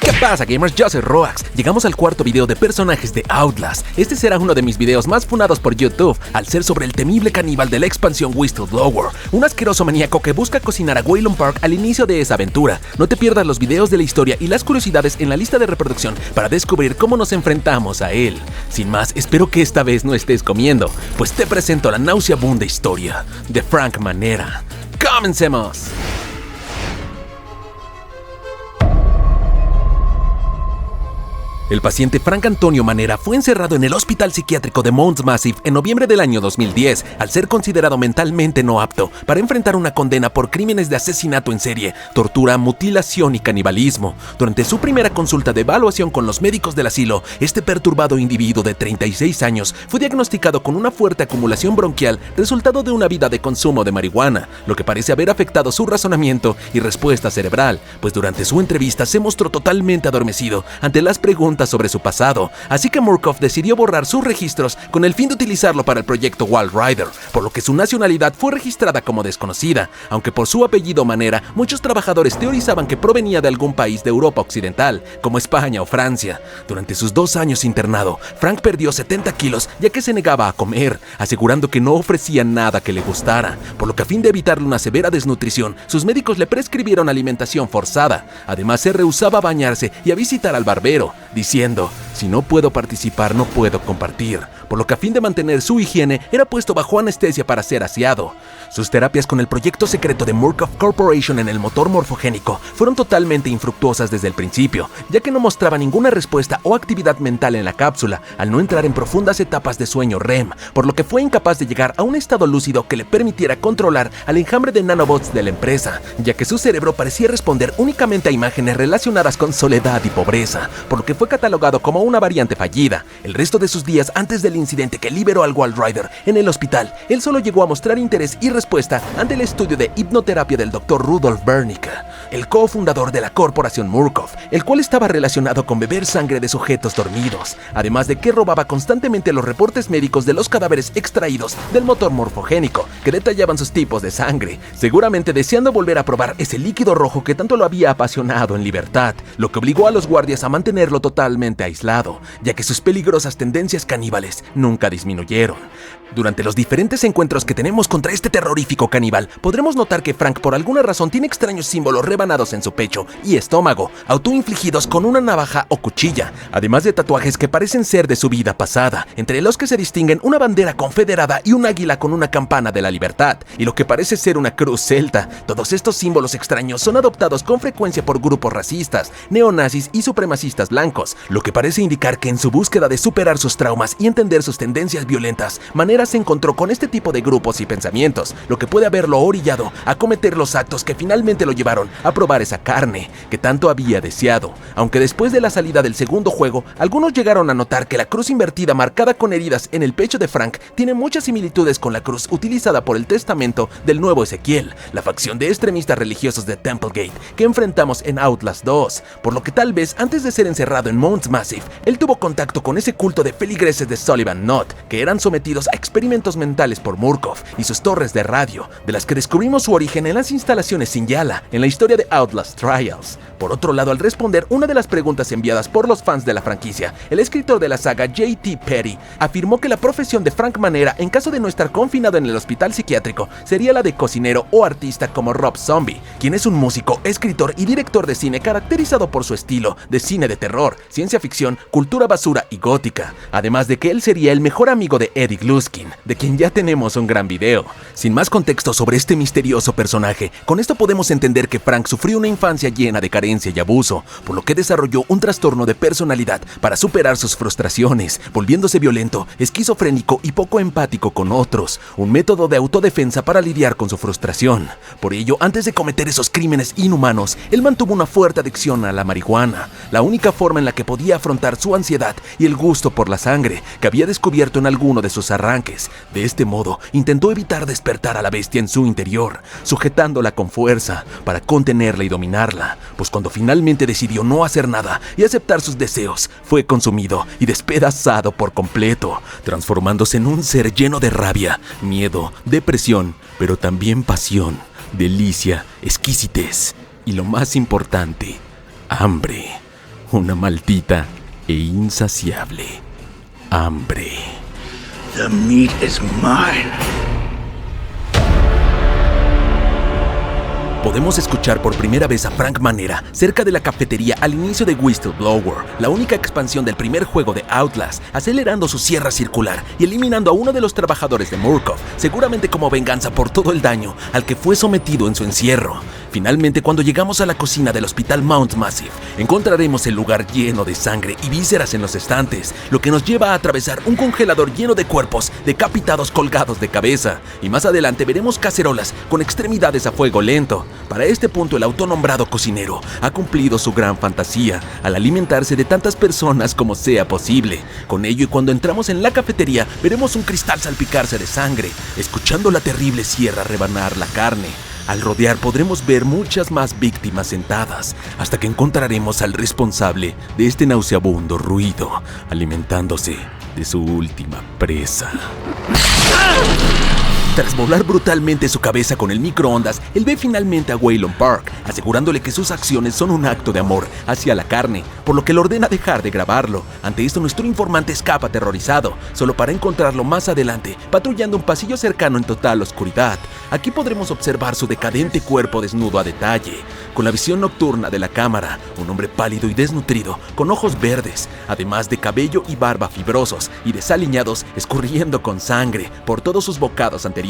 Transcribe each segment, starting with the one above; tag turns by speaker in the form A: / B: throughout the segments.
A: ¿Qué pasa, gamers? Yo soy Roax. Llegamos al cuarto video de personajes de Outlast. Este será uno de mis videos más funados por YouTube, al ser sobre el temible caníbal de la expansión Whistleblower, un asqueroso maníaco que busca cocinar a Waylon Park al inicio de esa aventura. No te pierdas los videos de la historia y las curiosidades en la lista de reproducción para descubrir cómo nos enfrentamos a él. Sin más, espero que esta vez no estés comiendo, pues te presento la nauseabunda historia de Frank Manera. ¡Comencemos! El paciente Frank Antonio Manera fue encerrado en el hospital psiquiátrico de Mount Massive en noviembre del año 2010, al ser considerado mentalmente no apto para enfrentar una condena por crímenes de asesinato en serie, tortura, mutilación y canibalismo. Durante su primera consulta de evaluación con los médicos del asilo, este perturbado individuo de 36 años fue diagnosticado con una fuerte acumulación bronquial resultado de una vida de consumo de marihuana, lo que parece haber afectado su razonamiento y respuesta cerebral, pues durante su entrevista se mostró totalmente adormecido ante las preguntas sobre su pasado, así que Murkoff decidió borrar sus registros con el fin de utilizarlo para el proyecto Walrider, por lo que su nacionalidad fue registrada como desconocida, aunque por su apellido Manera, muchos trabajadores teorizaban que provenía de algún país de Europa Occidental, como España o Francia. Durante sus 2 años internado, Frank perdió 70 kilos ya que se negaba a comer, asegurando que no ofrecía nada que le gustara, por lo que a fin de evitarle una severa desnutrición, sus médicos le prescribieron alimentación forzada. Además, se rehusaba a bañarse y a visitar al barbero, diciendo: si no puedo participar, no puedo compartir, por lo que a fin de mantener su higiene, era puesto bajo anestesia para ser aseado. Sus terapias con el proyecto secreto de Murkoff Corporation en el motor morfogénico fueron totalmente infructuosas desde el principio, ya que no mostraba ninguna respuesta o actividad mental en la cápsula, al no entrar en profundas etapas de sueño REM, por lo que fue incapaz de llegar a un estado lúcido que le permitiera controlar al enjambre de nanobots de la empresa, ya que su cerebro parecía responder únicamente a imágenes relacionadas con soledad y pobreza, por lo que fue catalogado como una variante fallida. El resto de sus días antes del incidente que liberó al Walrider en el hospital, él solo llegó a mostrar interés y respuesta ante el estudio de hipnoterapia del Dr. Rudolf Wernicke, el cofundador de la corporación Murkoff, el cual estaba relacionado con beber sangre de sujetos dormidos, además de que robaba constantemente los reportes médicos de los cadáveres extraídos del motor morfogénico, que detallaban sus tipos de sangre, seguramente deseando volver a probar ese líquido rojo que tanto lo había apasionado en libertad, lo que obligó a los guardias a mantenerlo totalmente aislado, ya que sus peligrosas tendencias caníbales nunca disminuyeron. Durante los diferentes encuentros que tenemos contra este terrorífico caníbal, podremos notar que Frank por alguna razón tiene extraños símbolos rebanados en su pecho y estómago, autoinfligidos con una navaja o cuchilla, además de tatuajes que parecen ser de su vida pasada, entre los que se distinguen una bandera confederada y un águila con una campana de la libertad, y lo que parece ser una cruz celta. Todos estos símbolos extraños son adoptados con frecuencia por grupos racistas, neonazis y supremacistas blancos, lo que parece indicar que en su búsqueda de superar sus traumas y entender sus tendencias violentas, Manera se encontró con este tipo de grupos y pensamientos, lo que puede haberlo orillado a cometer los actos que finalmente lo llevaron a probar esa carne que tanto había deseado. Aunque después de la salida del segundo juego, algunos llegaron a notar que la cruz invertida marcada con heridas en el pecho de Frank tiene muchas similitudes con la cruz utilizada por el testamento del nuevo Ezequiel, la facción de extremistas religiosos de Templegate que enfrentamos en Outlast 2, por lo que tal vez antes de ser encerrado en Mount Massive, él tuvo contacto con ese culto de feligreses de Sullivan Knot, que eran sometidos a experimentos mentales por Murkoff y sus torres de radio, de las que descubrimos su origen en las instalaciones Sinjala, en la historia de Outlast Trials. Por otro lado, al responder una de las preguntas enviadas por los fans de la franquicia, el escritor de la saga J.T. Petty afirmó que la profesión de Frank Manera, en caso de no estar confinado en el hospital psiquiátrico, sería la de cocinero o artista como Rob Zombie, quien es un músico, escritor y director de cine caracterizado por su estilo de cine de terror, ciencia ficción, cultura basura y gótica, además de que él sería el mejor amigo de Eddie Gluskin, de quien ya tenemos un gran video. Sin más contexto sobre este misterioso personaje, con esto podemos entender que Frank sufrió una infancia llena de carencia y abuso, por lo que desarrolló un trastorno de personalidad para superar sus frustraciones, volviéndose violento, esquizofrénico y poco empático con otros, un método de autodefensa para lidiar con su frustración. Por ello, antes de cometer esos crímenes inhumanos, él mantuvo una fuerte adicción a la marihuana, la única forma en la que podía afrontar su ansiedad y el gusto por la sangre que había descubierto en alguno de sus arranques. De este modo, intentó evitar despertar a la bestia en su interior, sujetándola con fuerza para contenerla y dominarla, pues cuando finalmente decidió no hacer nada y aceptar sus deseos, fue consumido y despedazado por completo, transformándose en un ser lleno de rabia, miedo, depresión, pero también pasión, delicia, exquisitez y lo más importante, hambre. una maldita e insaciable hambre.
B: The meat is mine.
A: Podemos escuchar por primera vez a Frank Manera cerca de la cafetería al inicio de Whistleblower, la única expansión del primer juego de Outlast, acelerando su sierra circular y eliminando a uno de los trabajadores de Murkoff, seguramente como venganza por todo el daño al que fue sometido en su encierro. Finalmente, cuando llegamos a la cocina del Hospital Mount Massive, encontraremos el lugar lleno de sangre y vísceras en los estantes, lo que nos lleva a atravesar un congelador lleno de cuerpos decapitados colgados de cabeza, y más adelante veremos cacerolas con extremidades a fuego lento. Para este punto, el autonombrado cocinero ha cumplido su gran fantasía al alimentarse de tantas personas como sea posible. Con ello, y cuando entramos en la cafetería, veremos un cristal salpicarse de sangre, escuchando la terrible sierra rebanar la carne. Al rodear podremos ver muchas más víctimas sentadas, hasta que encontraremos al responsable de este nauseabundo ruido, alimentándose de su última presa. Tras volar brutalmente su cabeza con el microondas, él ve finalmente a Waylon Park, asegurándole que sus acciones son un acto de amor hacia la carne, por lo que le ordena dejar de grabarlo. Ante esto, nuestro informante escapa aterrorizado, solo para encontrarlo más adelante, patrullando un pasillo cercano en total oscuridad. Aquí podremos observar su decadente cuerpo desnudo a detalle, con la visión nocturna de la cámara, un hombre pálido y desnutrido, con ojos verdes, además de cabello y barba fibrosos y desaliñados, escurriendo con sangre por todos sus bocados anteriores.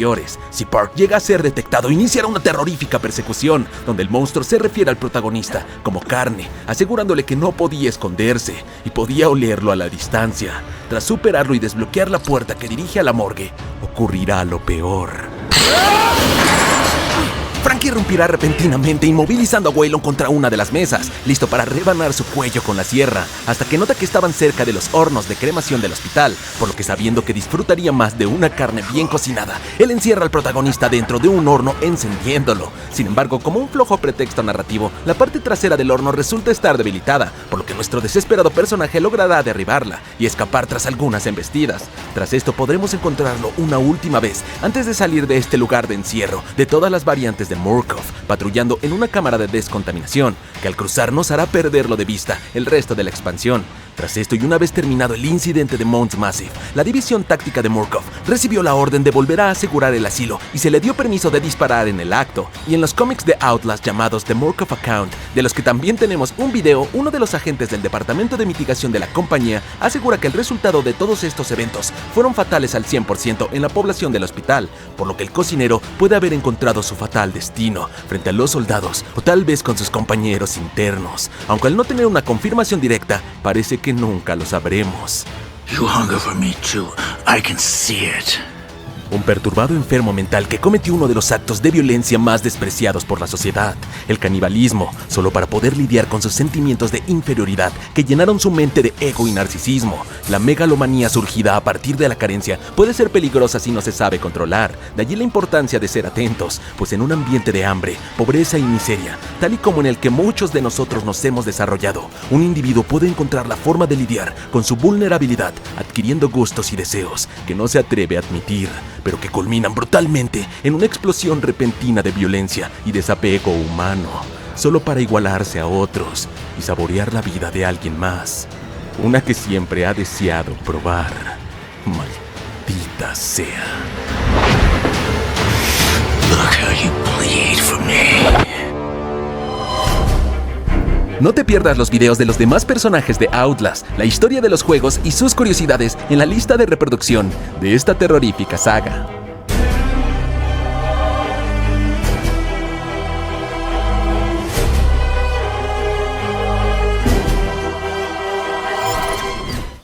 A: Si Park llega a ser detectado, iniciará una terrorífica persecución, donde el monstruo se refiere al protagonista como carne, asegurándole que no podía esconderse y podía olerlo a la distancia. Tras superarlo y desbloquear la puerta que dirige a la morgue, ocurrirá lo peor. Frank irrumpirá repentinamente, inmovilizando a Waylon contra una de las mesas, listo para rebanar su cuello con la sierra, hasta que nota que estaban cerca de los hornos de cremación del hospital, por lo que, sabiendo que disfrutaría más de una carne bien cocinada, él encierra al protagonista dentro de un horno encendiéndolo. Sin embargo, como un flojo pretexto narrativo, la parte trasera del horno resulta estar debilitada, por lo que nuestro desesperado personaje logrará derribarla y escapar tras algunas embestidas. Tras esto podremos encontrarlo una última vez antes de salir de este lugar de encierro de todas las variantes de Murkoff, patrullando en una cámara de descontaminación, que al cruzar nos hará perderlo de vista el resto de la expansión. Tras esto, y una vez terminado el incidente de Mount Massive, la división táctica de Murkoff recibió la orden de volver a asegurar el asilo y se le dio permiso de disparar en el acto. Y en los cómics de Outlast llamados The Murkoff Account, de los que también tenemos un video, uno de los agentes del departamento de mitigación de la compañía asegura que el resultado de todos estos eventos fueron fatales al 100% en la población del hospital, por lo que el cocinero puede haber encontrado su fatal destino frente a los soldados o tal vez con sus compañeros internos, aunque al no tener una confirmación directa, parece que nunca lo sabremos.
B: You hunger for me too. I can see it.
A: Un perturbado enfermo mental que cometió uno de los actos de violencia más despreciados por la sociedad, el canibalismo, solo para poder lidiar con sus sentimientos de inferioridad que llenaron su mente de ego y narcisismo. La megalomanía surgida a partir de la carencia puede ser peligrosa si no se sabe controlar, de allí la importancia de ser atentos, pues en un ambiente de hambre, pobreza y miseria, tal y como en el que muchos de nosotros nos hemos desarrollado, un individuo puede encontrar la forma de lidiar con su vulnerabilidad, adquiriendo gustos y deseos que no se atreve a admitir, pero que culminan brutalmente en una explosión repentina de violencia y desapego humano, solo para igualarse a otros y saborear la vida de alguien más, una que siempre ha deseado probar. Maldita sea.
B: Look how you bleed for me.
A: No te pierdas los videos de los demás personajes de Outlast, la historia de los juegos y sus curiosidades en la lista de reproducción de esta terrorífica saga.